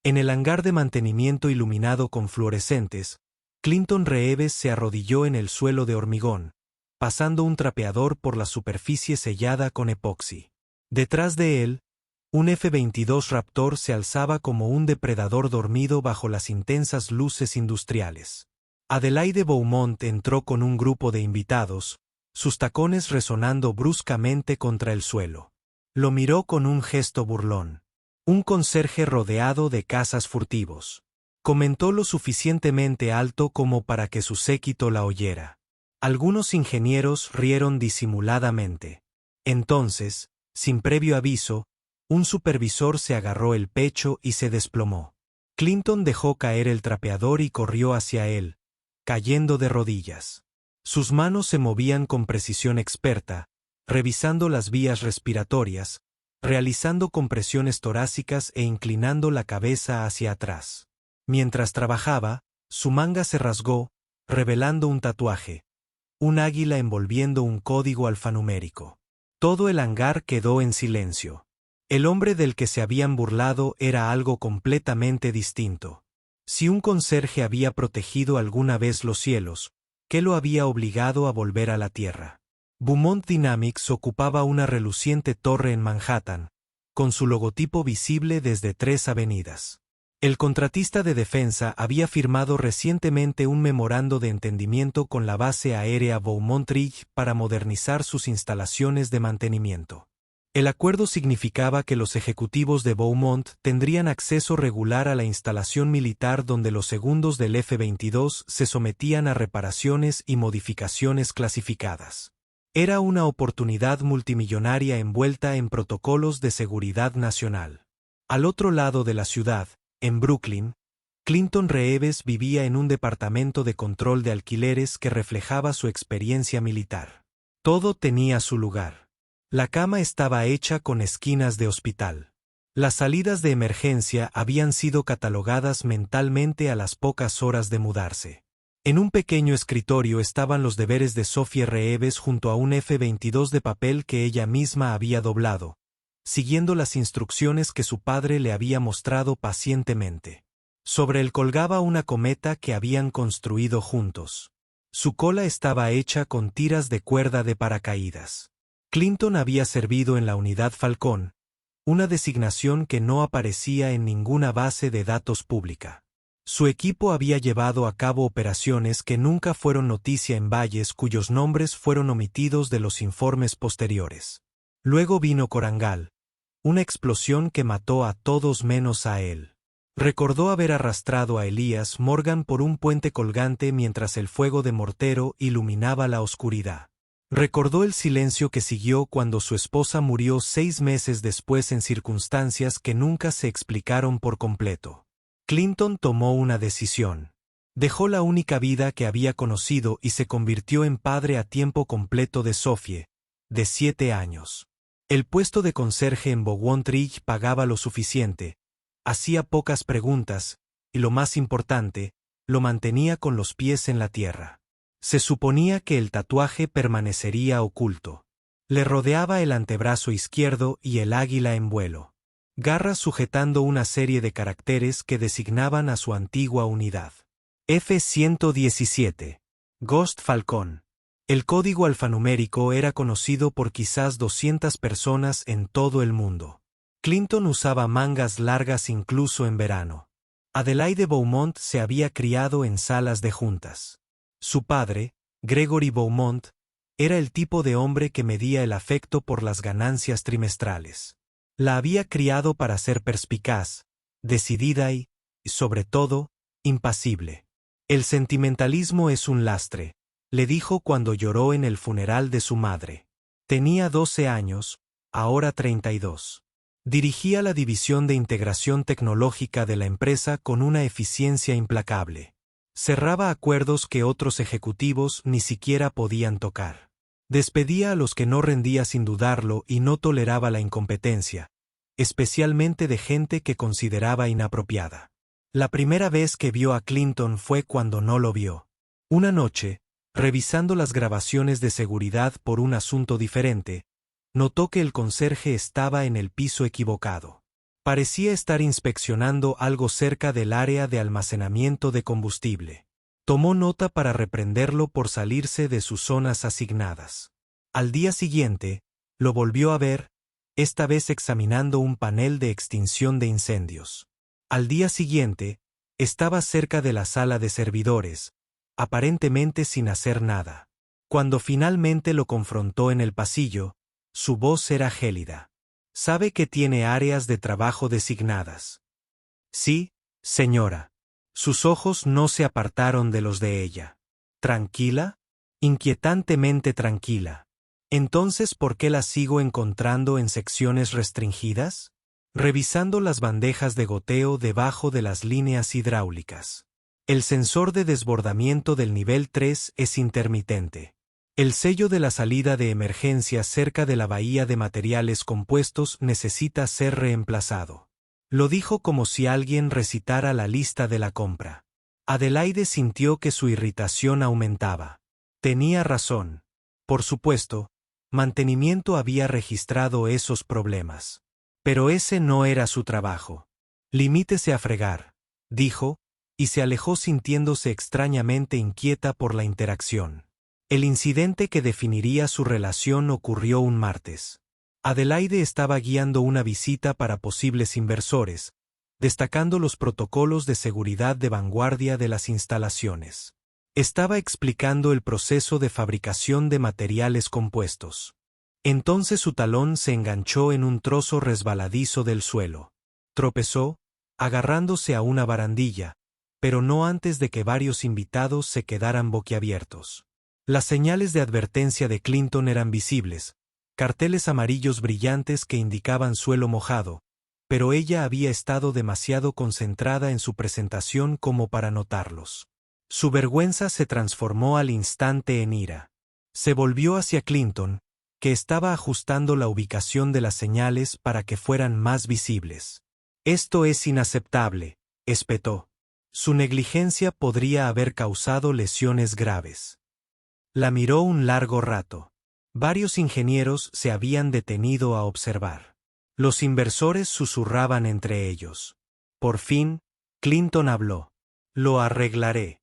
En el hangar de mantenimiento iluminado con fluorescentes, Clinton Reeves se arrodilló en el suelo de hormigón, pasando un trapeador por la superficie sellada con epoxi. Detrás de él, un F-22 Raptor se alzaba como un depredador dormido bajo las intensas luces industriales. Adelaide Beaumont entró con un grupo de invitados, sus tacones resonando bruscamente contra el suelo. Lo miró con un gesto burlón. Un conserje rodeado de cazas furtivos. Comentó lo suficientemente alto como para que su séquito la oyera. Algunos ingenieros rieron disimuladamente. Entonces, sin previo aviso, un supervisor se agarró el pecho y se desplomó. Clinton dejó caer el trapeador y corrió hacia él, cayendo de rodillas. Sus manos se movían con precisión experta, revisando las vías respiratorias, realizando compresiones torácicas e inclinando la cabeza hacia atrás. Mientras trabajaba, su manga se rasgó, revelando un tatuaje, un águila envolviendo un código alfanumérico. Todo el hangar quedó en silencio. El hombre del que se habían burlado era algo completamente distinto. Si un conserje había protegido alguna vez los cielos, ¿qué lo había obligado a volver a la tierra? Beaumont Dynamics ocupaba una reluciente torre en Manhattan, con su logotipo visible desde 3 avenidas. El contratista de defensa había firmado recientemente un memorando de entendimiento con la base aérea Beaumont Ridge para modernizar sus instalaciones de mantenimiento. El acuerdo significaba que los ejecutivos de Beaumont tendrían acceso regular a la instalación militar donde los segundos del F-22 se sometían a reparaciones y modificaciones clasificadas. Era una oportunidad multimillonaria envuelta en protocolos de seguridad nacional. Al otro lado de la ciudad, en Brooklyn, Clinton Reeves vivía en un departamento de control de alquileres que reflejaba su experiencia militar. Todo tenía su lugar. La cama estaba hecha con esquinas de hospital. Las salidas de emergencia habían sido catalogadas mentalmente a las pocas horas de mudarse. En un pequeño escritorio estaban los deberes de Sophie Reeves junto a un F-22 de papel que ella misma había doblado, siguiendo las instrucciones que su padre le había mostrado pacientemente. Sobre él colgaba una cometa que habían construido juntos. Su cola estaba hecha con tiras de cuerda de paracaídas. Clinton había servido en la Unidad Falcón, una designación que no aparecía en ninguna base de datos pública. Su equipo había llevado a cabo operaciones que nunca fueron noticia en valles cuyos nombres fueron omitidos de los informes posteriores. Luego vino Korangal, una explosión que mató a todos menos a él. Recordó haber arrastrado a Elias Morgan por un puente colgante mientras el fuego de mortero iluminaba la oscuridad. Recordó el silencio que siguió cuando su esposa murió 6 meses después en circunstancias que nunca se explicaron por completo. Clinton tomó una decisión. Dejó la única vida que había conocido y se convirtió en padre a tiempo completo de Sophie, de 7 años. El puesto de conserje en Beaumont Ridge pagaba lo suficiente, hacía pocas preguntas, y lo más importante, lo mantenía con los pies en la tierra. Se suponía que el tatuaje permanecería oculto. Le rodeaba el antebrazo izquierdo y el águila en vuelo. Garras sujetando una serie de caracteres que designaban a su antigua unidad. F-117. Ghost Falcon. El código alfanumérico era conocido por quizás 200 personas en todo el mundo. Clinton usaba mangas largas incluso en verano. Adelaide Beaumont se había criado en salas de juntas. Su padre, Gregory Beaumont, era el tipo de hombre que medía el afecto por las ganancias trimestrales. La había criado para ser perspicaz, decidida y, sobre todo, impasible. El sentimentalismo es un lastre, le dijo cuando lloró en el funeral de su madre. Tenía 12 años, ahora 32. Dirigía la división de integración tecnológica de la empresa con una eficiencia implacable. Cerraba acuerdos que otros ejecutivos ni siquiera podían tocar. Despedía a los que no rendía sin dudarlo y no toleraba la incompetencia, especialmente de gente que consideraba inapropiada. La primera vez que vio a Clinton fue cuando no lo vio. Una noche, revisando las grabaciones de seguridad por un asunto diferente, notó que el conserje estaba en el piso equivocado. Parecía estar inspeccionando algo cerca del área de almacenamiento de combustible. Tomó nota para reprenderlo por salirse de sus zonas asignadas. Al día siguiente, lo volvió a ver, esta vez examinando un panel de extinción de incendios. Al día siguiente, estaba cerca de la sala de servidores, aparentemente sin hacer nada. Cuando finalmente lo confrontó en el pasillo, su voz era gélida. ¿Sabe que tiene áreas de trabajo designadas? Sí, señora. Sus ojos no se apartaron de los de ella. ¿Tranquila? Inquietantemente tranquila. Entonces, ¿por qué la sigo encontrando en secciones restringidas? Revisando las bandejas de goteo debajo de las líneas hidráulicas. El sensor de desbordamiento del nivel 3 es intermitente. El sello de la salida de emergencia cerca de la bahía de materiales compuestos necesita ser reemplazado. Lo dijo como si alguien recitara la lista de la compra. Adelaide sintió que su irritación aumentaba. Tenía razón. Por supuesto, mantenimiento había registrado esos problemas. Pero ese no era su trabajo. Limítese a fregar, dijo, y se alejó sintiéndose extrañamente inquieta por la interacción. El incidente que definiría su relación ocurrió un martes. Adelaide estaba guiando una visita para posibles inversores, destacando los protocolos de seguridad de vanguardia de las instalaciones. Estaba explicando el proceso de fabricación de materiales compuestos. Entonces su talón se enganchó en un trozo resbaladizo del suelo. Tropezó, agarrándose a una barandilla, pero no antes de que varios invitados se quedaran boquiabiertos. Las señales de advertencia de Clinton eran visibles, carteles amarillos brillantes que indicaban suelo mojado, pero ella había estado demasiado concentrada en su presentación como para notarlos. Su vergüenza se transformó al instante en ira. Se volvió hacia Clinton, que estaba ajustando la ubicación de las señales para que fueran más visibles. Esto es inaceptable, espetó. Su negligencia podría haber causado lesiones graves. La miró un largo rato. Varios ingenieros se habían detenido a observar. Los inversores susurraban entre ellos. Por fin, Clinton habló. Lo arreglaré.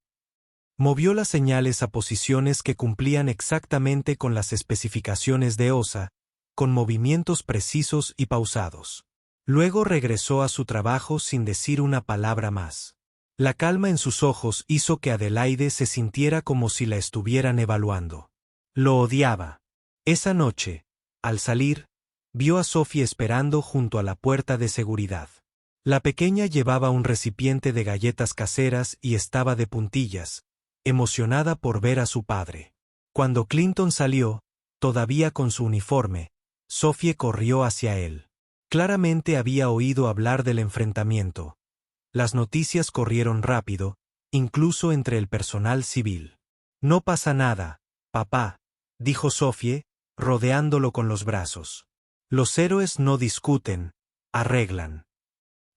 Movió las señales a posiciones que cumplían exactamente con las especificaciones de OSA, con movimientos precisos y pausados. Luego regresó a su trabajo sin decir una palabra más. La calma en sus ojos hizo que Adelaide se sintiera como si la estuvieran evaluando. Lo odiaba. Esa noche, al salir, vio a Sophie esperando junto a la puerta de seguridad. La pequeña llevaba un recipiente de galletas caseras y estaba de puntillas, emocionada por ver a su padre. Cuando Clinton salió, todavía con su uniforme, Sophie corrió hacia él. Claramente había oído hablar del enfrentamiento. Las noticias corrieron rápido, incluso entre el personal civil. No pasa nada, papá, dijo Sophie, rodeándolo con los brazos. Los héroes no discuten, arreglan.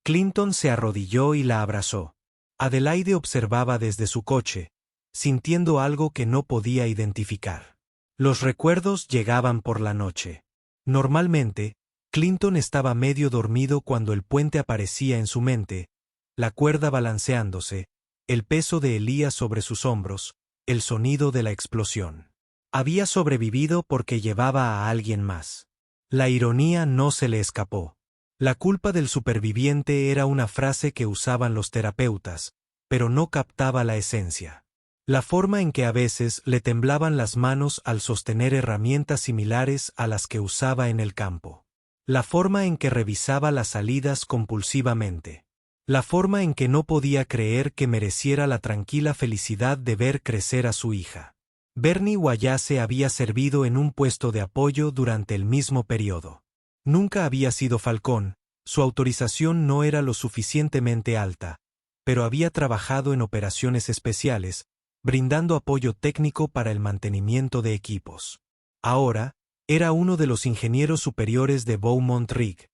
Clinton se arrodilló y la abrazó. Adelaide observaba desde su coche, sintiendo algo que no podía identificar. Los recuerdos llegaban por la noche. Normalmente, Clinton estaba medio dormido cuando el puente aparecía en su mente, la cuerda balanceándose, el peso de Elías sobre sus hombros, el sonido de la explosión. Había sobrevivido porque llevaba a alguien más. La ironía no se le escapó. La culpa del superviviente era una frase que usaban los terapeutas, pero no captaba la esencia. La forma en que a veces le temblaban las manos al sostener herramientas similares a las que usaba en el campo. La forma en que revisaba las salidas compulsivamente. La forma en que no podía creer que mereciera la tranquila felicidad de ver crecer a su hija. Bernie Wallace había servido en un puesto de apoyo durante el mismo periodo. Nunca había sido Falcón, su autorización no era lo suficientemente alta, pero había trabajado en operaciones especiales, brindando apoyo técnico para el mantenimiento de equipos. Ahora, era uno de los ingenieros superiores de Beaumont Rig,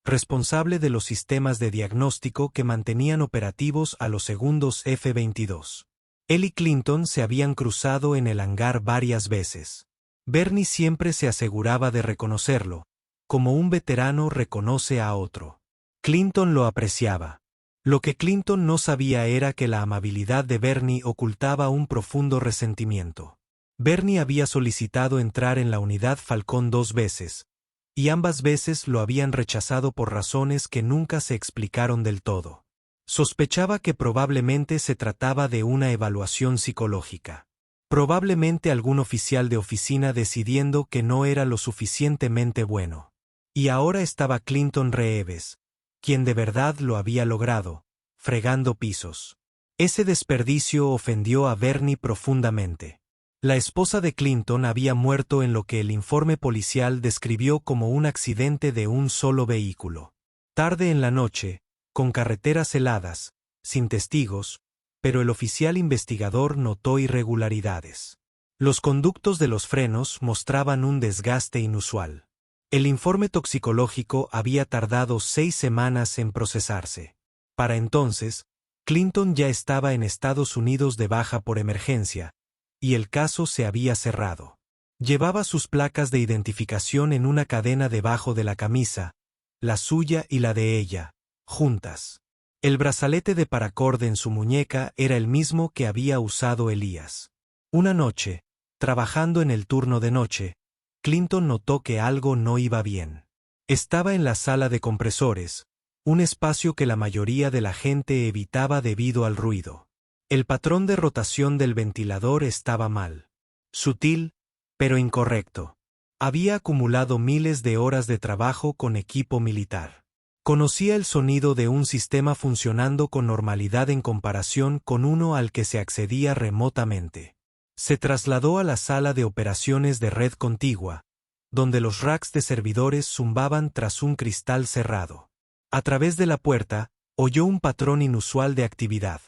responsable de los sistemas de diagnóstico que mantenían operativos a los segundos F-22. Él y Clinton se habían cruzado en el hangar varias veces. Bernie siempre se aseguraba de reconocerlo, como un veterano reconoce a otro. Clinton lo apreciaba. Lo que Clinton no sabía era que la amabilidad de Bernie ocultaba un profundo resentimiento. Bernie había solicitado entrar en la unidad Falcón 2 veces, y ambas veces lo habían rechazado por razones que nunca se explicaron del todo. Sospechaba que probablemente se trataba de una evaluación psicológica. Probablemente algún oficial de oficina decidiendo que no era lo suficientemente bueno. Y ahora estaba Clinton Reeves, quien de verdad lo había logrado, fregando pisos. Ese desperdicio ofendió a Bernie profundamente. La esposa de Clinton había muerto en lo que el informe policial describió como un accidente de un solo vehículo. Tarde en la noche, con carreteras heladas, sin testigos, pero el oficial investigador notó irregularidades. Los conductos de los frenos mostraban un desgaste inusual. El informe toxicológico había tardado 6 semanas en procesarse. Para entonces, Clinton ya estaba en Estados Unidos de baja por emergencia, y el caso se había cerrado. Llevaba sus placas de identificación en una cadena debajo de la camisa, la suya y la de ella, juntas. El brazalete de paracord en su muñeca era el mismo que había usado Elías. Una noche, trabajando en el turno de noche, Clinton notó que algo no iba bien. Estaba en la sala de compresores, un espacio que la mayoría de la gente evitaba debido al ruido. El patrón de rotación del ventilador estaba mal. Sutil, pero incorrecto. Había acumulado miles de horas de trabajo con equipo militar. Conocía el sonido de un sistema funcionando con normalidad en comparación con uno al que se accedía remotamente. Se trasladó a la sala de operaciones de red contigua, donde los racks de servidores zumbaban tras un cristal cerrado. A través de la puerta, oyó un patrón inusual de actividad.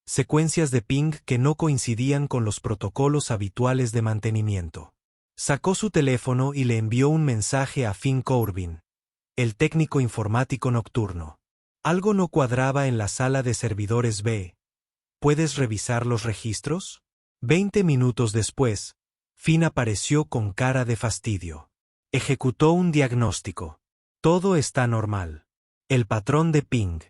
Secuencias de ping que no coincidían con los protocolos habituales de mantenimiento. Sacó su teléfono y le envió un mensaje a Finn Corbin, el técnico informático nocturno. Algo no cuadraba en la sala de servidores B. ¿Puedes revisar los registros? 20 minutos después, Finn apareció con cara de fastidio. Ejecutó un diagnóstico. Todo está normal. El patrón de ping.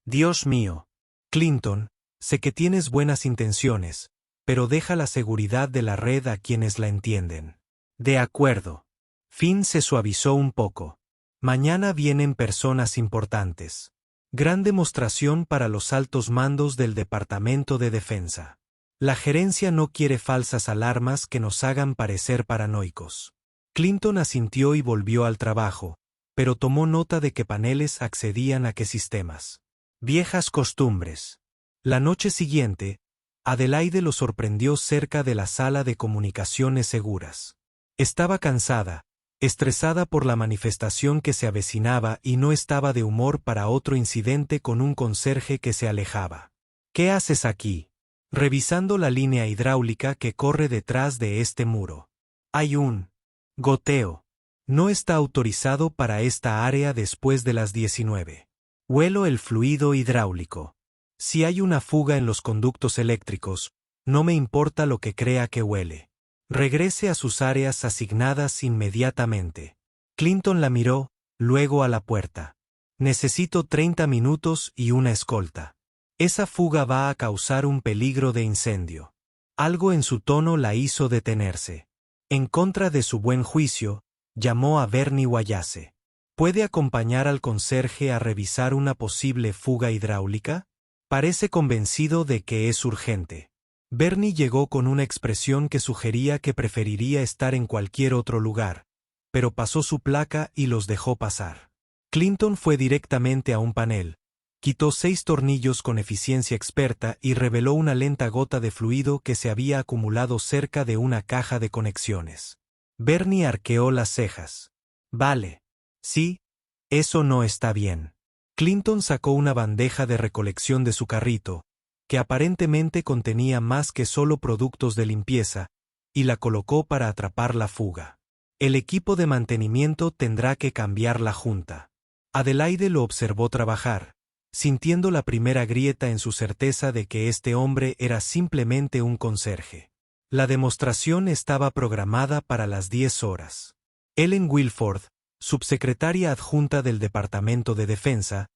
Dios mío. Clinton, sé que tienes buenas intenciones, pero deja la seguridad de la red a quienes la entienden. De acuerdo. Finn se suavizó un poco. Mañana vienen personas importantes. Gran demostración para los altos mandos del Departamento de Defensa. La gerencia no quiere falsas alarmas que nos hagan parecer paranoicos. Clinton asintió y volvió al trabajo, pero tomó nota de qué paneles accedían a qué sistemas. Viejas costumbres. La noche siguiente, Adelaide lo sorprendió cerca de la sala de comunicaciones seguras. Estaba cansada, estresada por la manifestación que se avecinaba y no estaba de humor para otro incidente con un conserje que se alejaba. ¿Qué haces aquí? Revisando la línea hidráulica que corre detrás de este muro. Hay un goteo. No está autorizado para esta área después de las 19. Huelo el fluido hidráulico. Si hay una fuga en los conductos eléctricos, no me importa lo que crea que huele. Regrese a sus áreas asignadas inmediatamente. Clinton la miró, luego a la puerta. Necesito 30 minutos y una escolta. Esa fuga va a causar un peligro de incendio. Algo en su tono la hizo detenerse. En contra de su buen juicio, llamó a Bernie Wallace. ¿Puede acompañar al conserje a revisar una posible fuga hidráulica? Parece convencido de que es urgente. Bernie llegó con una expresión que sugería que preferiría estar en cualquier otro lugar, pero pasó su placa y los dejó pasar. Clinton fue directamente a un panel, quitó 6 tornillos con eficiencia experta y reveló una lenta gota de fluido que se había acumulado cerca de una caja de conexiones. Bernie arqueó las cejas. Vale. Sí, eso no está bien. Clinton sacó una bandeja de recolección de su carrito, que aparentemente contenía más que solo productos de limpieza, y la colocó para atrapar la fuga. El equipo de mantenimiento tendrá que cambiar la junta. Adelaide lo observó trabajar, sintiendo la primera grieta en su certeza de que este hombre era simplemente un conserje. La demostración estaba programada para las 10 horas. Ellen Wilford, subsecretaria adjunta del Departamento de Defensa,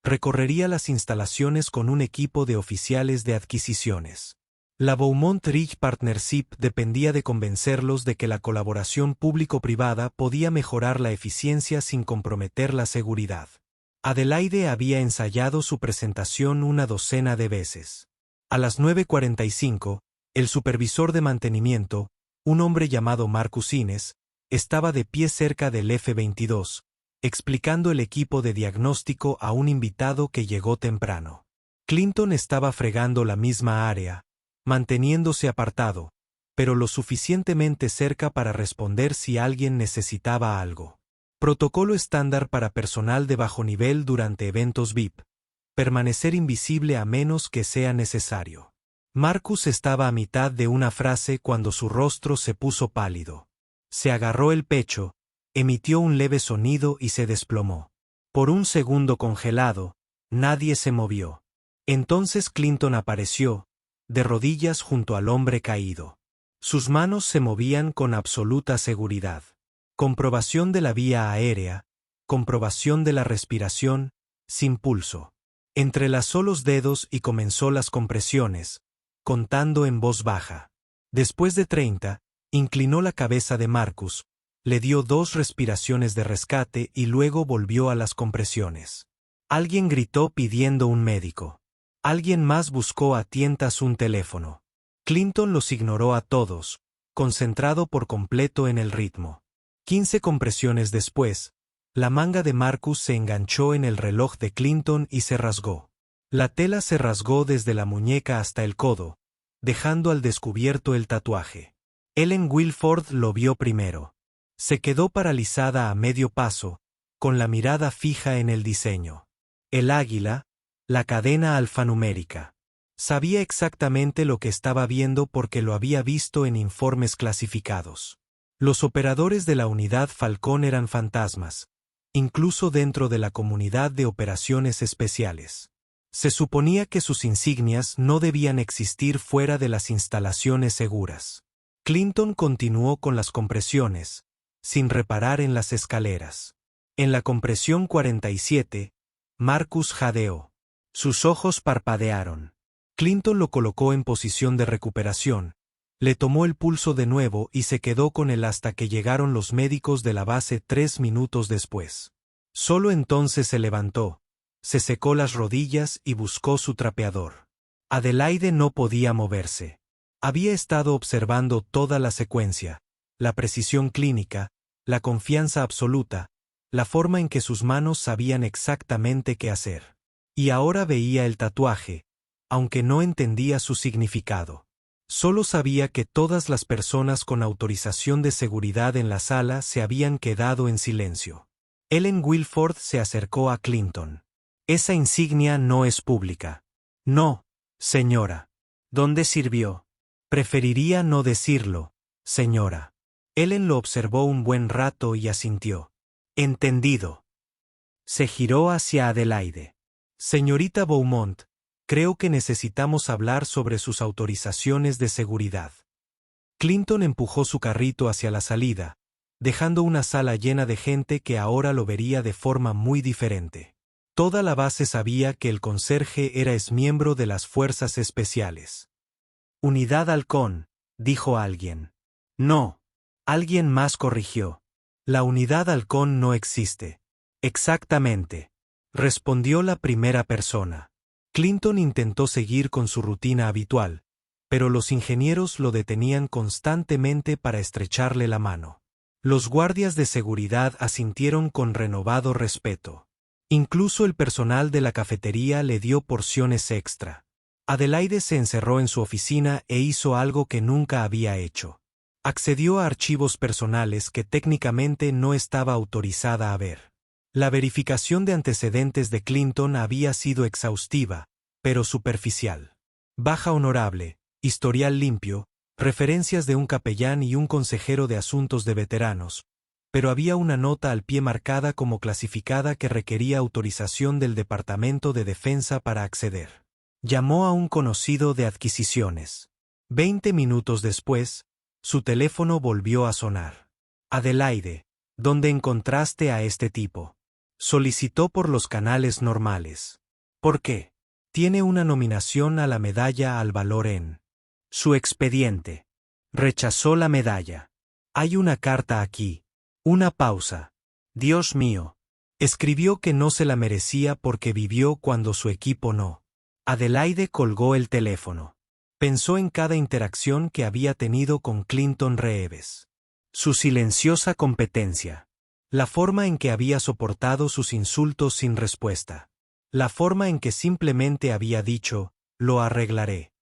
recorrería las instalaciones con un equipo de oficiales de adquisiciones. La Beaumont Ridge Partnership dependía de convencerlos de que la colaboración público-privada podía mejorar la eficiencia sin comprometer la seguridad. Adelaide había ensayado su presentación una docena de veces. A las 9:45, el supervisor de mantenimiento, un hombre llamado Marcus Innes, estaba de pie cerca del F-22, explicando el equipo de diagnóstico a un invitado que llegó temprano. Clinton estaba fregando la misma área, manteniéndose apartado, pero lo suficientemente cerca para responder si alguien necesitaba algo. Protocolo estándar para personal de bajo nivel durante eventos VIP. Permanecer invisible a menos que sea necesario. Marcus estaba a mitad de una frase cuando su rostro se puso pálido. Se agarró el pecho, emitió un leve sonido y se desplomó. Por un segundo congelado, nadie se movió. Entonces Clinton apareció, de rodillas junto al hombre caído. Sus manos se movían con absoluta seguridad. Comprobación de la vía aérea, comprobación de la respiración, sin pulso. Entrelazó los dedos y comenzó las compresiones, contando en voz baja. Después de 30, inclinó la cabeza de Marcus, le dio 2 respiraciones de rescate y luego volvió a las compresiones. Alguien gritó pidiendo un médico. Alguien más buscó a tientas un teléfono. Clinton los ignoró a todos, concentrado por completo en el ritmo. 15 compresiones después, la manga de Marcus se enganchó en el reloj de Clinton y se rasgó. La tela se rasgó desde la muñeca hasta el codo, dejando al descubierto el tatuaje. Ellen Wilford lo vio primero. Se quedó paralizada a medio paso, con la mirada fija en el diseño. El águila, la cadena alfanumérica. Sabía exactamente lo que estaba viendo porque lo había visto en informes clasificados. Los operadores de la unidad Falcón eran fantasmas, incluso dentro de la comunidad de operaciones especiales. Se suponía que sus insignias no debían existir fuera de las instalaciones seguras. Clinton continuó con las compresiones, sin reparar en las escaleras. En la compresión 47, Marcus jadeó. Sus ojos parpadearon. Clinton lo colocó en posición de recuperación, le tomó el pulso de nuevo y se quedó con él hasta que llegaron los médicos de la base 3 minutos después. Solo entonces se levantó, se secó las rodillas y buscó su trapeador. Adelaide no podía moverse. Había estado observando toda la secuencia, la precisión clínica, la confianza absoluta, la forma en que sus manos sabían exactamente qué hacer. Y ahora veía el tatuaje, aunque no entendía su significado. Solo sabía que todas las personas con autorización de seguridad en la sala se habían quedado en silencio. Ellen Wilford se acercó a Clinton. Esa insignia no es pública. No, señora. ¿Dónde sirvió? Preferiría no decirlo, señora. Ellen lo observó un buen rato y asintió. Entendido. Se giró hacia Adelaide. Señorita Beaumont, creo que necesitamos hablar sobre sus autorizaciones de seguridad. Clinton empujó su carrito hacia la salida, dejando una sala llena de gente que ahora lo vería de forma muy diferente. Toda la base sabía que el conserje era exmiembro de las fuerzas especiales. Unidad Halcón, dijo alguien. No. Alguien más corrigió. La unidad Halcón no existe. Exactamente. Respondió la primera persona. Clinton intentó seguir con su rutina habitual, pero los ingenieros lo detenían constantemente para estrecharle la mano. Los guardias de seguridad asintieron con renovado respeto. Incluso el personal de la cafetería le dio porciones extra. Adelaide se encerró en su oficina e hizo algo que nunca había hecho. Accedió a archivos personales que técnicamente no estaba autorizada a ver. La verificación de antecedentes de Clinton había sido exhaustiva, pero superficial. Baja honorable, historial limpio, referencias de un capellán y un consejero de asuntos de veteranos, pero había una nota al pie marcada como clasificada que requería autorización del Departamento de Defensa para acceder. Llamó a un conocido de adquisiciones. 20 minutos después, su teléfono volvió a sonar. Adelaide, ¿dónde encontraste a este tipo? Solicitó por los canales normales. ¿Por qué? Tiene una nominación a la medalla al valor en su expediente. Rechazó la medalla. Hay una carta aquí. Una pausa. Dios mío. Escribió que no se la merecía porque vivió cuando su equipo no. Adelaide colgó el teléfono. Pensó en cada interacción que había tenido con Clinton Reeves. Su silenciosa competencia. La forma en que había soportado sus insultos sin respuesta. La forma en que simplemente había dicho, lo arreglaré.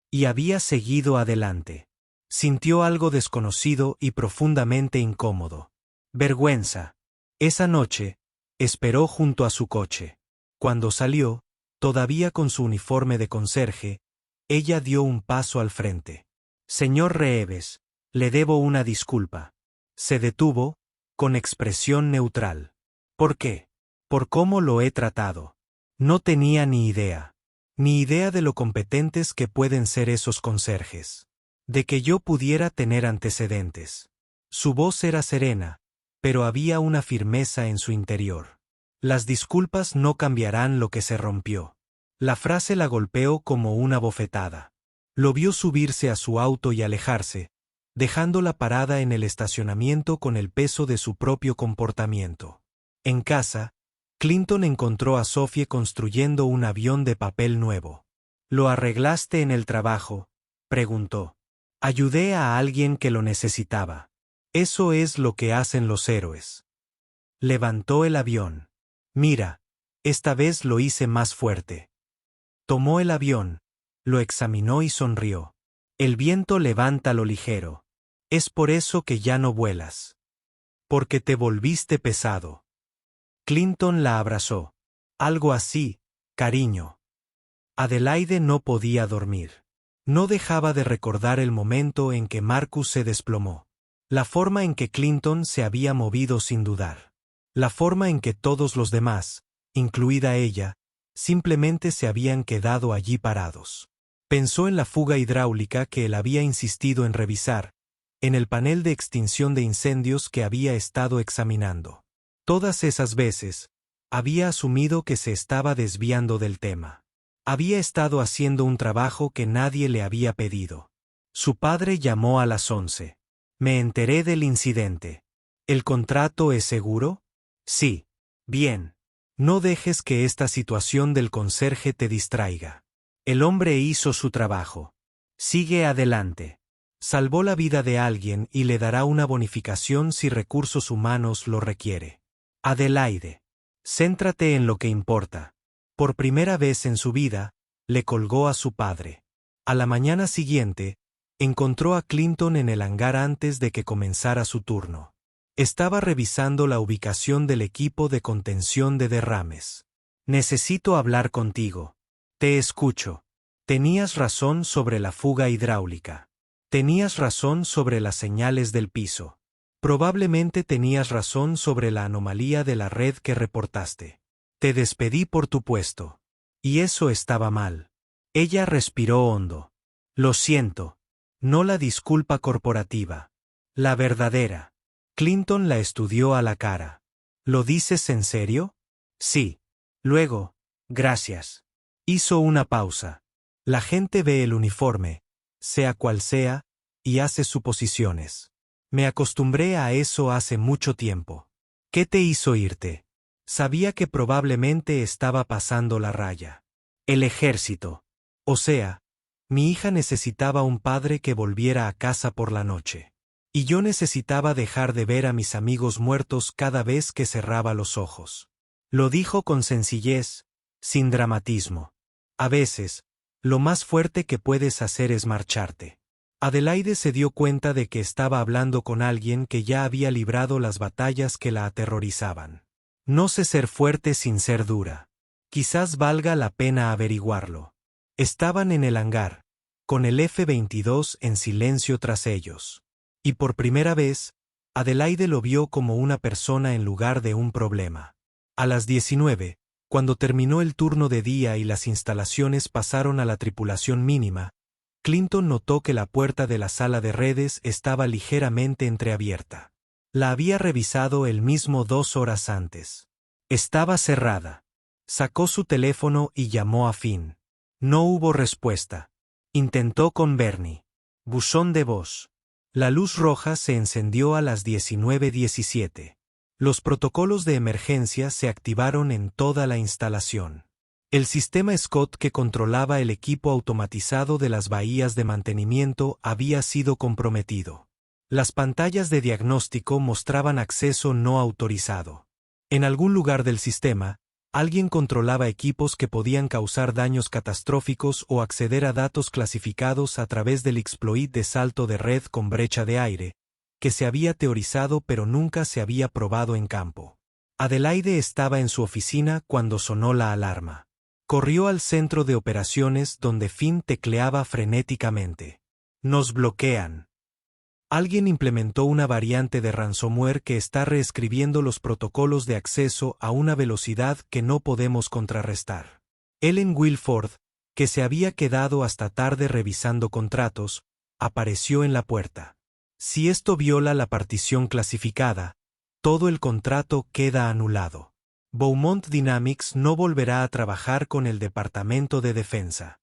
Y había seguido adelante. Sintió algo desconocido y profundamente incómodo. Vergüenza. Esa noche, esperó junto a su coche. Cuando salió, todavía con su uniforme de conserje, ella dio un paso al frente. Señor Reeves, le debo una disculpa. Se detuvo, con expresión neutral. ¿Por qué? Por cómo lo he tratado. No tenía ni idea. Ni idea de lo competentes que pueden ser esos conserjes. De que yo pudiera tener antecedentes. Su voz era serena, pero había una firmeza en su interior. Las disculpas no cambiarán lo que se rompió. La frase la golpeó como una bofetada. Lo vio subirse a su auto y alejarse, dejándola parada en el estacionamiento con el peso de su propio comportamiento. En casa, Clinton encontró a Sophie construyendo un avión de papel nuevo. ¿Lo arreglaste en el trabajo?, preguntó. Ayudé a alguien que lo necesitaba. Eso es lo que hacen los héroes. Levantó el avión. Mira, esta vez lo hice más fuerte. Tomó el avión, lo examinó y sonrió. El viento levanta lo ligero. Es por eso que ya no vuelas. Porque te volviste pesado. Clinton la abrazó. Algo así, cariño. Adelaide no podía dormir. No dejaba de recordar el momento en que Marcus se desplomó. La forma en que Clinton se había movido sin dudar. La forma en que todos los demás, incluida ella, simplemente se habían quedado allí parados. Pensó en la fuga hidráulica que él había insistido en revisar, en el panel de extinción de incendios que había estado examinando. Todas esas veces, había asumido que se estaba desviando del tema. Había estado haciendo un trabajo que nadie le había pedido. Su padre llamó a las 11. Me enteré del incidente. ¿El contrato es seguro? Sí. Bien. No dejes que esta situación del conserje te distraiga. El hombre hizo su trabajo. Sigue adelante. Salvó la vida de alguien y le dará una bonificación si recursos humanos lo requiere. Adelaide. Céntrate en lo que importa. Por primera vez en su vida, le colgó a su padre. A la mañana siguiente, encontró a Clinton en el hangar antes de que comenzara su turno. Estaba revisando la ubicación del equipo de contención de derrames. Necesito hablar contigo. Te escucho. Tenías razón sobre la fuga hidráulica. Tenías razón sobre las señales del piso. Probablemente tenías razón sobre la anomalía de la red que reportaste. Te despedí por tu puesto. Y eso estaba mal. Ella respiró hondo. Lo siento. No la disculpa corporativa. La verdadera. Clinton la estudió a la cara. ¿Lo dices en serio? Sí. Luego, gracias. Hizo una pausa. La gente ve el uniforme, sea cual sea, y hace suposiciones. Me acostumbré a eso hace mucho tiempo. ¿Qué te hizo irte? Sabía que probablemente estaba pasando la raya. El ejército. O sea, mi hija necesitaba un padre que volviera a casa por la noche. Y yo necesitaba dejar de ver a mis amigos muertos cada vez que cerraba los ojos. Lo dijo con sencillez, sin dramatismo. A veces, lo más fuerte que puedes hacer es marcharte. Adelaide se dio cuenta de que estaba hablando con alguien que ya había librado las batallas que la aterrorizaban. No sé ser fuerte sin ser dura. Quizás valga la pena averiguarlo. Estaban en el hangar, con el F-22 en silencio tras ellos. Y por primera vez, Adelaide lo vio como una persona en lugar de un problema. A las 19, cuando terminó el turno de día y las instalaciones pasaron a la tripulación mínima, Clinton notó que la puerta de la sala de redes estaba ligeramente entreabierta. La había revisado él mismo 2 horas antes. Estaba cerrada. Sacó su teléfono y llamó a Finn. No hubo respuesta. Intentó con Bernie. Buzón de voz. La luz roja se encendió a las 19:17. Los protocolos de emergencia se activaron en toda la instalación. El sistema Scott que controlaba el equipo automatizado de las bahías de mantenimiento había sido comprometido. Las pantallas de diagnóstico mostraban acceso no autorizado. En algún lugar del sistema, alguien controlaba equipos que podían causar daños catastróficos o acceder a datos clasificados a través del exploit de salto de red con brecha de aire, que se había teorizado pero nunca se había probado en campo. Adelaide estaba en su oficina cuando sonó la alarma. Corrió al centro de operaciones donde Finn tecleaba frenéticamente. Nos bloquean. Alguien implementó una variante de ransomware que está reescribiendo los protocolos de acceso a una velocidad que no podemos contrarrestar. Ellen Wilford, que se había quedado hasta tarde revisando contratos, apareció en la puerta. Si esto viola la partición clasificada, todo el contrato queda anulado. Beaumont Dynamics no volverá a trabajar con el Departamento de Defensa.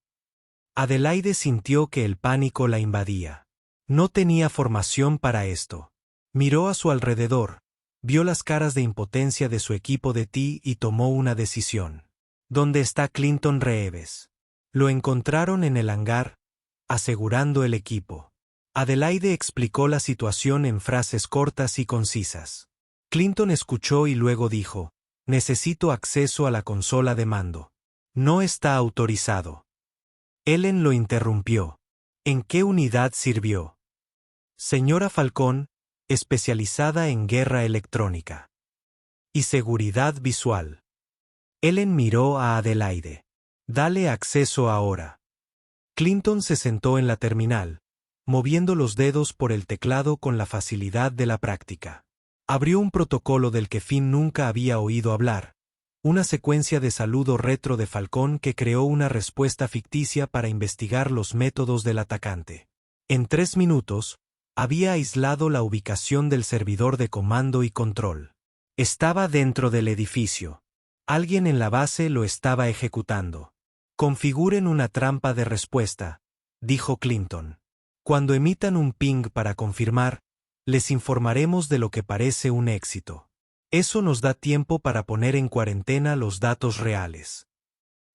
Adelaide sintió que el pánico la invadía. No tenía formación para esto. Miró a su alrededor, vio las caras de impotencia de su equipo de TI y tomó una decisión. ¿Dónde está Clinton Reeves? Lo encontraron en el hangar, asegurando el equipo. Adelaide explicó la situación en frases cortas y concisas. Clinton escuchó y luego dijo: necesito acceso a la consola de mando. No está autorizado. Ellen lo interrumpió. ¿En qué unidad sirvió? Señora Falcón, especializada en guerra electrónica y seguridad visual. Ellen miró a Adelaide. Dale acceso ahora. Clinton se sentó en la terminal, moviendo los dedos por el teclado con la facilidad de la práctica. Abrió un protocolo del que Finn nunca había oído hablar, una secuencia de saludo retro de Falcón que creó una respuesta ficticia para investigar los métodos del atacante. En 3 minutos, había aislado la ubicación del servidor de comando y control. Estaba dentro del edificio. Alguien en la base lo estaba ejecutando. Configuren una trampa de respuesta, dijo Clinton. Cuando emitan un ping para confirmar, les informaremos de lo que parece un éxito. Eso nos da tiempo para poner en cuarentena los datos reales.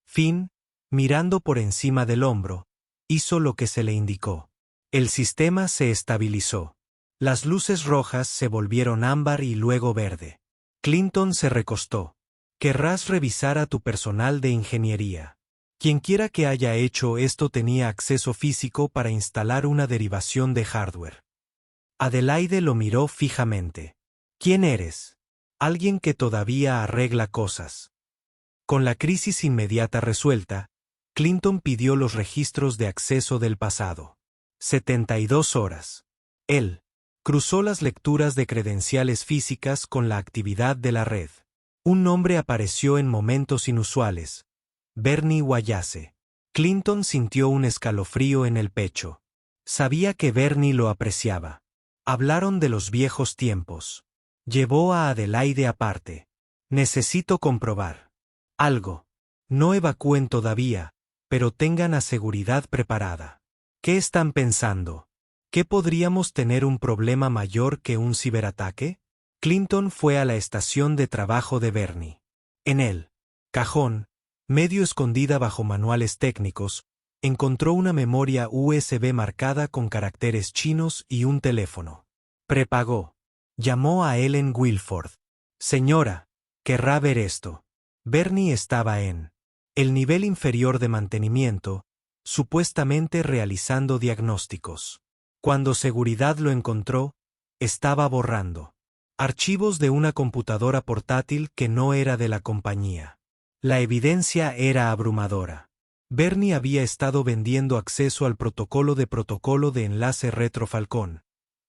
Finn, mirando por encima del hombro, hizo lo que se le indicó. El sistema se estabilizó. Las luces rojas se volvieron ámbar y luego verde. Clinton se recostó. Querrás revisar a tu personal de ingeniería. Quienquiera que haya hecho esto tenía acceso físico para instalar una derivación de hardware. Adelaide lo miró fijamente. ¿Quién eres? Alguien que todavía arregla cosas. Con la crisis inmediata resuelta, Clinton pidió los registros de acceso del pasado. 72 horas. Él cruzó las lecturas de credenciales físicas con la actividad de la red. Un nombre apareció en momentos inusuales. Bernie Wallace. Clinton sintió un escalofrío en el pecho. Sabía que Bernie lo apreciaba. Hablaron de los viejos tiempos. Llevó a Adelaide aparte. Necesito comprobar algo. No evacúen todavía, pero tengan a seguridad preparada. ¿Qué están pensando? ¿Que podríamos tener un problema mayor que un ciberataque? Clinton fue a la estación de trabajo de Bernie. En el cajón, medio escondida bajo manuales técnicos, encontró una memoria USB marcada con caracteres chinos y un teléfono. Prepagó. Llamó a Ellen Wilford. Señora, querrá ver esto. Bernie estaba en el nivel inferior de mantenimiento, supuestamente realizando diagnósticos. Cuando seguridad lo encontró, estaba borrando archivos de una computadora portátil que no era de la compañía. La evidencia era abrumadora. Bernie había estado vendiendo acceso al protocolo de enlace retro Falcón,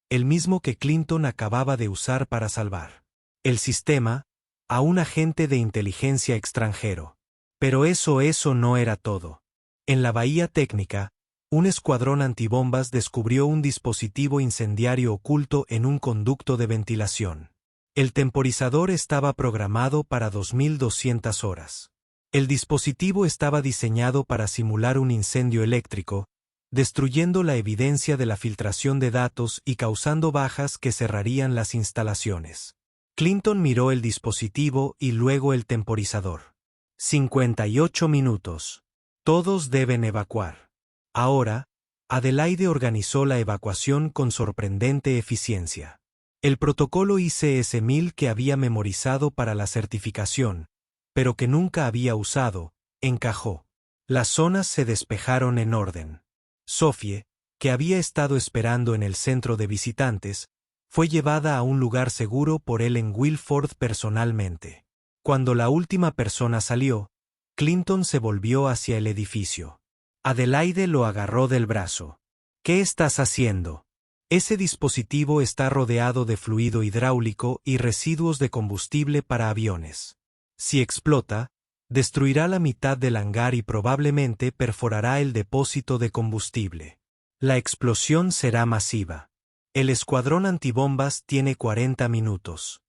el mismo que Clinton acababa de usar para salvar el sistema a un agente de inteligencia extranjero. Pero eso no era todo. En la bahía técnica, un escuadrón antibombas descubrió un dispositivo incendiario oculto en un conducto de ventilación. El temporizador estaba programado para 2200 horas. El dispositivo estaba diseñado para simular un incendio eléctrico, destruyendo la evidencia de la filtración de datos y causando bajas que cerrarían las instalaciones. Clinton miró el dispositivo y luego el temporizador. 58 minutos. Todos deben evacuar. Ahora, Adelaide organizó la evacuación con sorprendente eficiencia. El protocolo ICS-1000 que había memorizado para la certificación, pero que nunca había usado, encajó. Las zonas se despejaron en orden. Sophie, que había estado esperando en el centro de visitantes, fue llevada a un lugar seguro por Ellen Wilford personalmente. Cuando la última persona salió, Clinton se volvió hacia el edificio. Adelaide lo agarró del brazo. ¿Qué estás haciendo? Ese dispositivo está rodeado de fluido hidráulico y residuos de combustible para aviones. Si explota, destruirá la mitad del hangar y probablemente perforará el depósito de combustible. La explosión será masiva. El escuadrón antibombas tiene 40 minutos.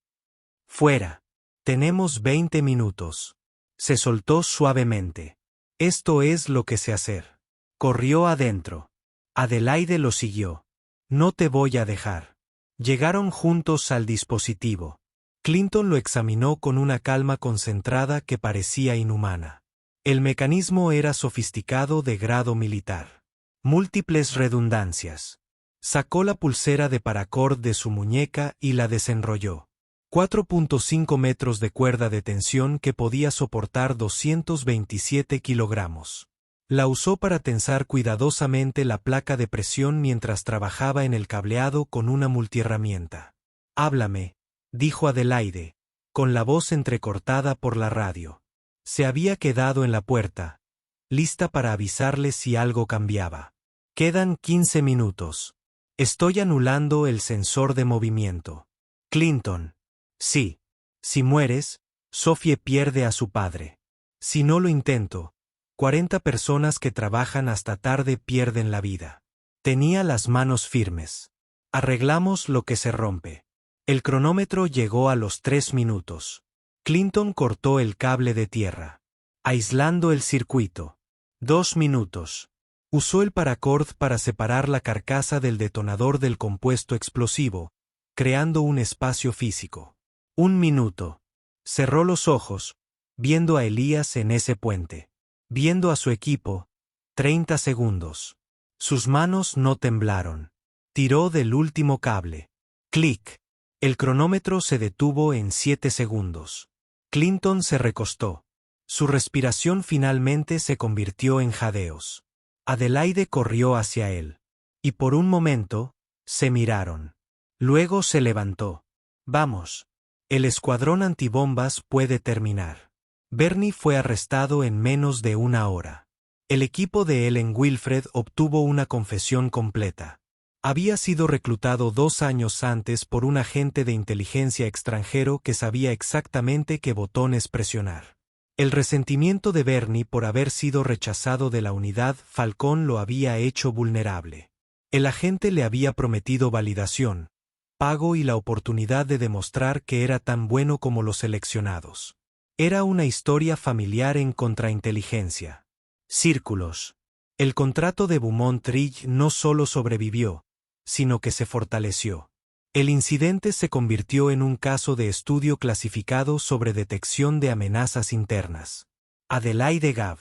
Fuera. Tenemos 20 minutos. Se soltó suavemente. Esto es lo que sé hacer. Corrió adentro. Adelaide lo siguió. No te voy a dejar. Llegaron juntos al dispositivo. Clinton lo examinó con una calma concentrada que parecía inhumana. El mecanismo era sofisticado de grado militar. Múltiples redundancias. Sacó la pulsera de paracord de su muñeca y la desenrolló. 4.5 metros de cuerda de tensión que podía soportar 227 kilogramos. La usó para tensar cuidadosamente la placa de presión mientras trabajaba en el cableado con una multiherramienta. «Háblame», dijo Adelaide, con la voz entrecortada por la radio. Se había quedado en la puerta, lista para avisarle si algo cambiaba. «Quedan 15 minutos. Estoy anulando el sensor de movimiento». «Clinton». «Sí. Si mueres, Sophie pierde a su padre. Si no lo intento, 40 personas que trabajan hasta tarde pierden la vida». Tenía las manos firmes. «Arreglamos lo que se rompe». El cronómetro llegó a los 3 minutos. Clinton cortó el cable de tierra, aislando el circuito. 2 minutos. Usó el paracord para separar la carcasa del detonador del compuesto explosivo, creando un espacio físico. 1 minuto. Cerró los ojos, viendo a Elías en ese puente. Viendo a su equipo. 30 segundos. Sus manos no temblaron. Tiró del último cable. Clic. El cronómetro se detuvo en 7 segundos. Clinton se recostó. Su respiración finalmente se convirtió en jadeos. Adelaide corrió hacia él. Y por un momento, se miraron. Luego se levantó. «Vamos. El escuadrón antibombas puede terminar». Bernie fue arrestado en menos de una hora. El equipo de Ellen Wilfred obtuvo una confesión completa. Había sido reclutado 2 años antes por un agente de inteligencia extranjero que sabía exactamente qué botones presionar. El resentimiento de Bernie por haber sido rechazado de la unidad Falcón lo había hecho vulnerable. El agente le había prometido validación, pago y la oportunidad de demostrar que era tan bueno como los seleccionados. Era una historia familiar en contrainteligencia. Círculos. El contrato de Beaumont Ridge no solo sobrevivió, sino que se fortaleció. El incidente se convirtió en un caso de estudio clasificado sobre detección de amenazas internas. Adelaide Gav.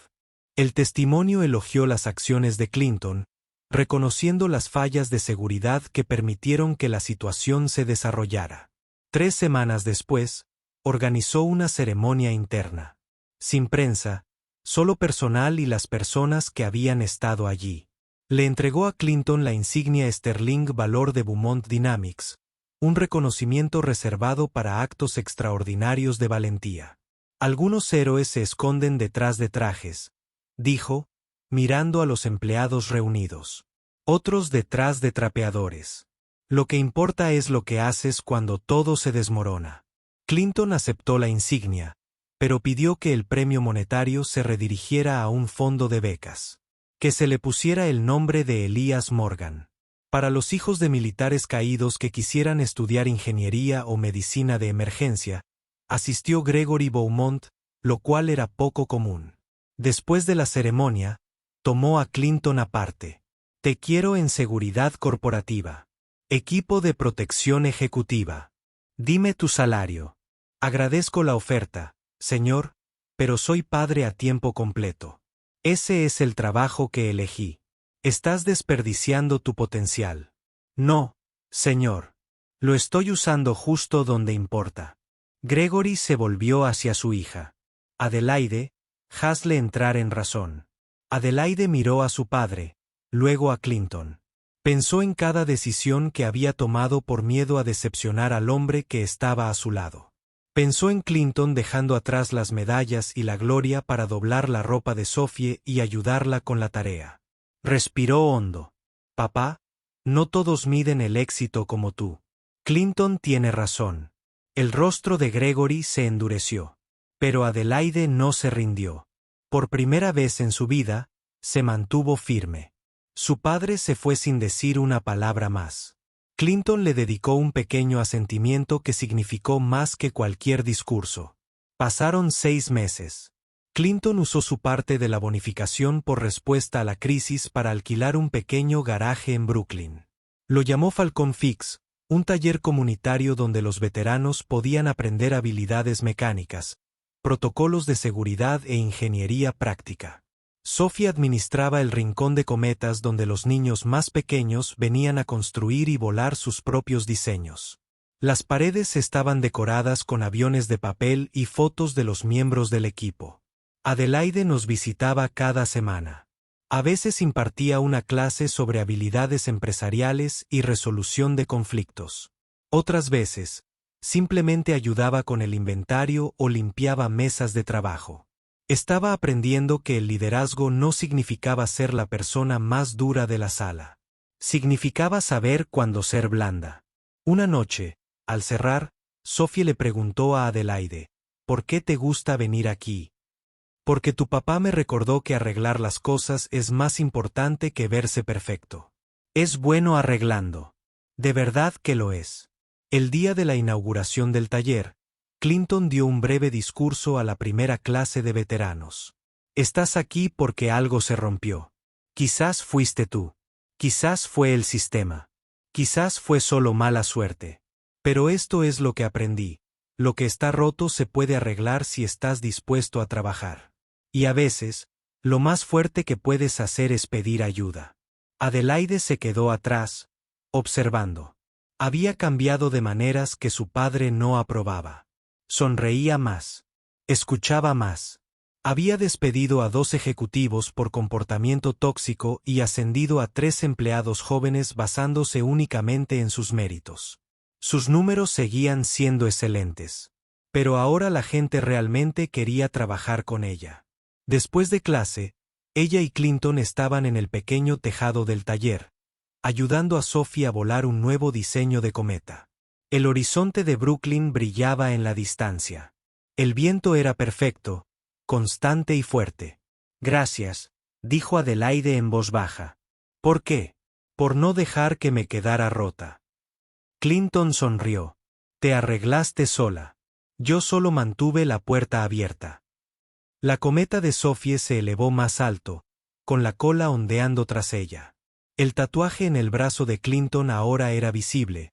El testimonio elogió las acciones de Clinton, reconociendo las fallas de seguridad que permitieron que la situación se desarrollara. 3 semanas después, organizó una ceremonia interna. Sin prensa, solo personal y las personas que habían estado allí. Le entregó a Clinton la insignia Sterling Valor de Beaumont Dynamics, un reconocimiento reservado para actos extraordinarios de valentía. «Algunos héroes se esconden detrás de trajes», dijo, mirando a los empleados reunidos. «Otros detrás de trapeadores. Lo que importa es lo que haces cuando todo se desmorona». Clinton aceptó la insignia, pero pidió que el premio monetario se redirigiera a un fondo de becas. Que se le pusiera el nombre de Elias Morgan. Para los hijos de militares caídos que quisieran estudiar ingeniería o medicina de emergencia, asistió Gregory Beaumont, lo cual era poco común. Después de la ceremonia, tomó a Clinton aparte. Te quiero en seguridad corporativa. Equipo de protección ejecutiva. Dime tu salario. Agradezco la oferta, señor, pero soy padre a tiempo completo. Ese es el trabajo que elegí. Estás desperdiciando tu potencial. No, señor. Lo estoy usando justo donde importa. Gregory se volvió hacia su hija. Adelaide, hazle entrar en razón. Adelaide miró a su padre, luego a Clinton. Pensó en cada decisión que había tomado por miedo a decepcionar al hombre que estaba a su lado. Pensó en Clinton dejando atrás las medallas y la gloria para doblar la ropa de Sophie y ayudarla con la tarea. Respiró hondo. Papá, no todos miden el éxito como tú. Clinton tiene razón. El rostro de Gregory se endureció. Pero Adelaide no se rindió. Por primera vez en su vida, se mantuvo firme. Su padre se fue sin decir una palabra más. Clinton le dedicó un pequeño asentimiento que significó más que cualquier discurso. Pasaron 6 meses. Clinton usó su parte de la bonificación por respuesta a la crisis para alquilar un pequeño garaje en Brooklyn. Lo llamó Falcon Fix, un taller comunitario donde los veteranos podían aprender habilidades mecánicas, protocolos de seguridad e ingeniería práctica. Sophie administraba el rincón de cometas donde los niños más pequeños venían a construir y volar sus propios diseños. Las paredes estaban decoradas con aviones de papel y fotos de los miembros del equipo. Adelaide nos visitaba cada semana. A veces impartía una clase sobre habilidades empresariales y resolución de conflictos. Otras veces, simplemente ayudaba con el inventario o limpiaba mesas de trabajo. Estaba aprendiendo que el liderazgo no significaba ser la persona más dura de la sala. Significaba saber cuándo ser blanda. Una noche, al cerrar, Sophie le preguntó a Adelaide, ¿por qué te gusta venir aquí? Porque tu papá me recordó que arreglar las cosas es más importante que verse perfecto. Es bueno arreglando. De verdad que lo es. El día de la inauguración del taller, Clinton dio un breve discurso a la primera clase de veteranos. Estás aquí porque algo se rompió. Quizás fuiste tú. Quizás fue el sistema. Quizás fue solo mala suerte. Pero esto es lo que aprendí. Lo que está roto se puede arreglar si estás dispuesto a trabajar. Y a veces, lo más fuerte que puedes hacer es pedir ayuda. Adelaide se quedó atrás, observando. Había cambiado de maneras que su padre no aprobaba. Sonreía más. Escuchaba más. Había despedido a 2 ejecutivos por comportamiento tóxico y ascendido a 3 empleados jóvenes basándose únicamente en sus méritos. Sus números seguían siendo excelentes. Pero ahora la gente realmente quería trabajar con ella. Después de clase, ella y Clinton estaban en el pequeño tejado del taller, ayudando a Sophie a volar un nuevo diseño de cometa. El horizonte de Brooklyn brillaba en la distancia. El viento era perfecto, constante y fuerte. Gracias, dijo Adelaide en voz baja. ¿Por qué? Por no dejar que me quedara rota. Clinton sonrió. Te arreglaste sola. Yo solo mantuve la puerta abierta. La cometa de Sophie se elevó más alto, con la cola ondeando tras ella. El tatuaje en el brazo de Clinton ahora era visible.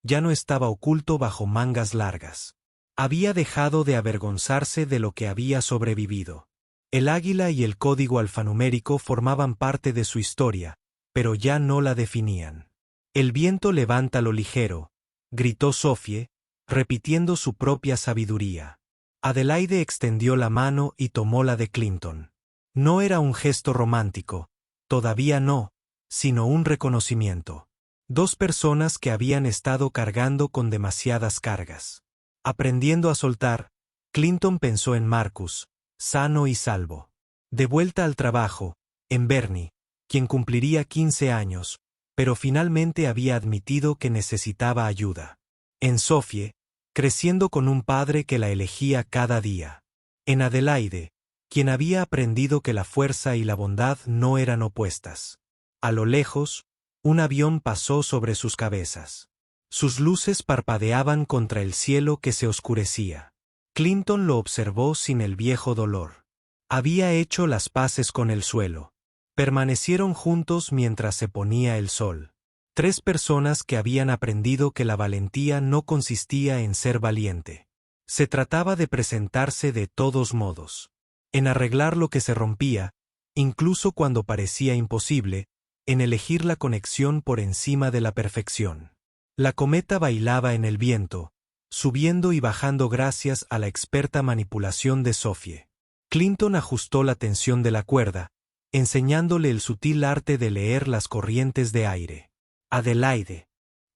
Ya no estaba oculto bajo mangas largas. Había dejado de avergonzarse de lo que había sobrevivido. El águila y el código alfanumérico formaban parte de su historia, pero ya no la definían. El viento levanta lo ligero, gritó Sophie, repitiendo su propia sabiduría. Adelaide extendió la mano y tomó la de Clinton. No era un gesto romántico, todavía no, sino un reconocimiento. 2 personas que habían estado cargando con demasiadas cargas. Aprendiendo a soltar, Clinton pensó en Marcus, sano y salvo. De vuelta al trabajo, en Bernie, quien cumpliría 15 años, pero finalmente había admitido que necesitaba ayuda. En Sophie, creciendo con un padre que la elegía cada día. En Adelaide, quien había aprendido que la fuerza y la bondad no eran opuestas. A lo lejos, Un avión pasó sobre sus cabezas. Sus luces parpadeaban contra el cielo que se oscurecía. Clinton lo observó sin el viejo dolor. Había hecho las paces con el suelo. Permanecieron juntos mientras se ponía el sol. 3 personas que habían aprendido que la valentía no consistía en ser valiente. Se trataba de presentarse de todos modos. En arreglar lo que se rompía, incluso cuando parecía imposible, en elegir la conexión por encima de la perfección. La cometa bailaba en el viento, subiendo y bajando gracias a la experta manipulación de Sophie. Clinton ajustó la tensión de la cuerda, enseñándole el sutil arte de leer las corrientes de aire. Adelaide.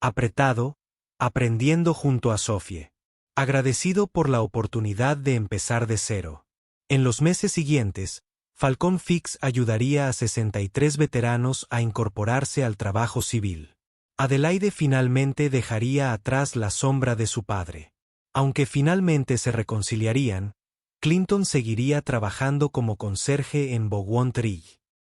Apretado, aprendiendo junto a Sophie. Agradecido por la oportunidad de empezar de cero. En los meses siguientes, Falcon Fix ayudaría a 63 veteranos a incorporarse al trabajo civil. Adelaide finalmente dejaría atrás la sombra de su padre. Aunque finalmente se reconciliarían, Clinton seguiría trabajando como conserje en Bowon Tree.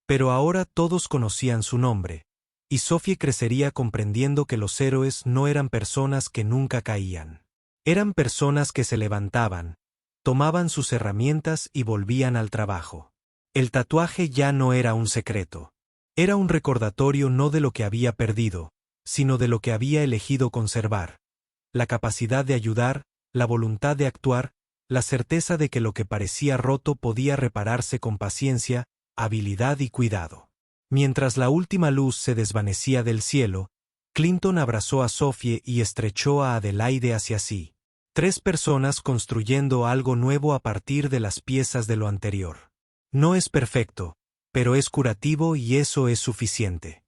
Pero ahora todos conocían su nombre, y Sophie crecería comprendiendo que los héroes no eran personas que nunca caían. Eran personas que se levantaban, tomaban sus herramientas y volvían al trabajo. El tatuaje ya no era un secreto. Era un recordatorio no de lo que había perdido, sino de lo que había elegido conservar. La capacidad de ayudar, la voluntad de actuar, la certeza de que lo que parecía roto podía repararse con paciencia, habilidad y cuidado. Mientras la última luz se desvanecía del cielo, Clinton abrazó a Sophie y estrechó a Adelaide hacia sí. 3 personas construyendo algo nuevo a partir de las piezas de lo anterior. No es perfecto, pero es curativo y eso es suficiente.